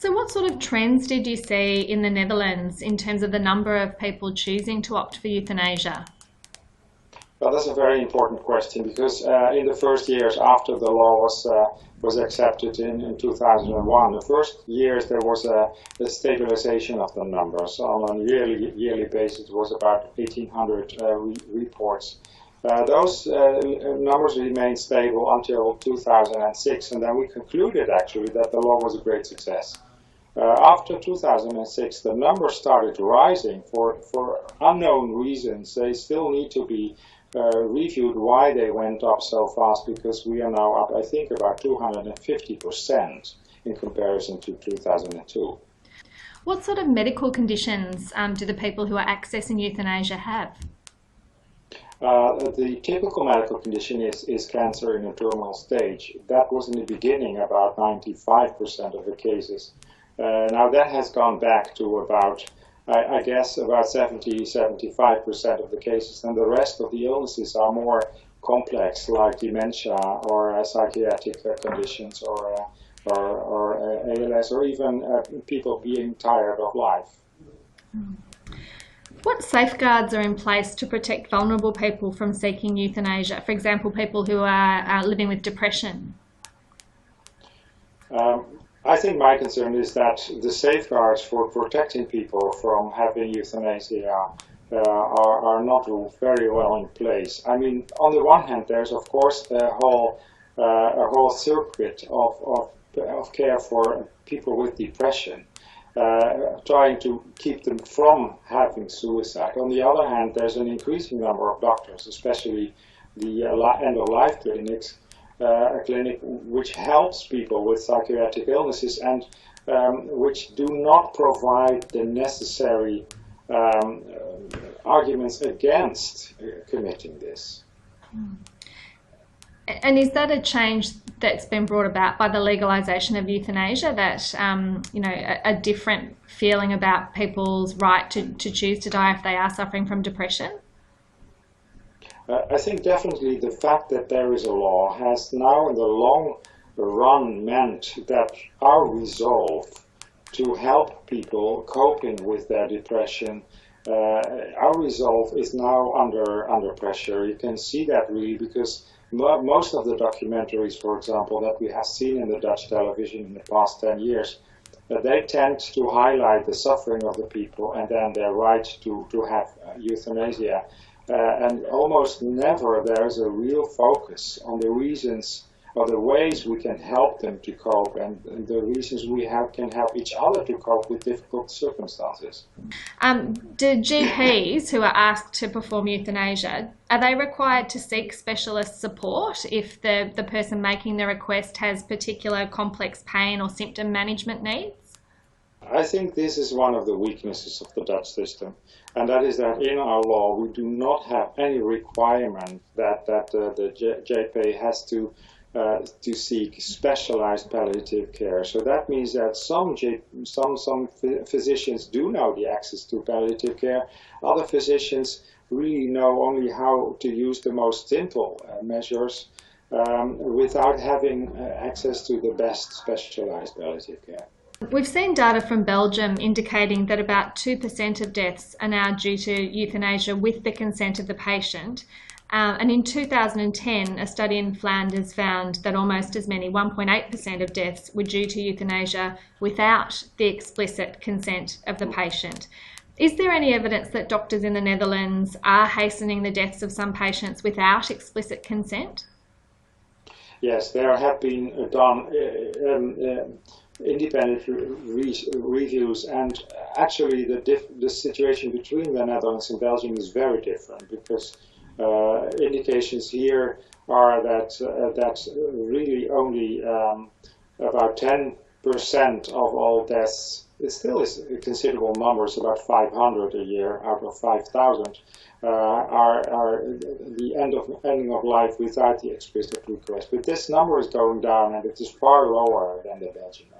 So what sort of trends did you see in the Netherlands in terms of the number of people choosing to opt for euthanasia? Well, that's a very important question because in the first years after the law was accepted in 2001, the first years there was a stabilization of the numbers. On a yearly basis, it was about 1,800 reports. Those numbers remained stable until 2006, and then we concluded actually that the law was a great success. After 2006, the numbers started rising for unknown reasons. They still need to be reviewed why they went up so fast, because we are now up, I think, about 250% in comparison to 2002. What sort of medical conditions do the people who are accessing euthanasia have? The typical medical condition is cancer in a terminal stage. That was in the beginning about 95% of the cases. Now that has gone back to about, I guess, about 70–75% of the cases, and the rest of the illnesses are more complex, like dementia or psychiatric conditions or ALS, or even people being tired of life. What safeguards are in place to protect vulnerable people from seeking euthanasia? For example, people who are living with depression. I think my concern is that the safeguards for protecting people from having euthanasia are not very well in place. I mean, on the one hand, there's of course a whole circuit of care for people with depression, trying to keep them from having suicide. On the other hand, there's an increasing number of doctors, especially the end-of-life clinics, a clinic which helps people with psychiatric illnesses and which do not provide the necessary arguments against committing this. And is that a change that's been brought about by the legalisation of euthanasia, that a different feeling about people's right to choose to die if they are suffering from depression? I think definitely the fact that there is a law has now in the long run meant that our resolve to help people coping with their depression, our resolve is now under pressure. You can see that really because most of the documentaries, for example, that we have seen in the Dutch television in the past 10 years, they tend to highlight the suffering of the people and then their right to have euthanasia. And almost never there is a real focus on the reasons or the ways we can help them to cope and the reasons we can help each other to cope with difficult circumstances. Do GPs who are asked to perform euthanasia, are they required to seek specialist support if the person making the request has particular complex pain or symptom management needs? I think this is one of the weaknesses of the Dutch system, and that is that in our law we do not have any requirement that the JP has to seek specialized palliative care. So that means that some physicians do know the access to palliative care. Other physicians really know only how to use the most simple measures without having access to the best specialized palliative care. We've seen data from Belgium indicating that about 2% of deaths are now due to euthanasia with the consent of the patient. And in 2010, a study in Flanders found that almost as many, 1.8% of deaths, were due to euthanasia without the explicit consent of the patient. Is there any evidence that doctors in the Netherlands are hastening the deaths of some patients without explicit consent? Yes, there have been done independent reviews, and actually the situation between the Netherlands and Belgium is very different, because indications here are that really only about 10% of all deaths, it still is a considerable number, it's about 500 a year out of 5,000, are the ending of life without the explicit request. But this number is going down, and it is far lower than the Belgian numbers.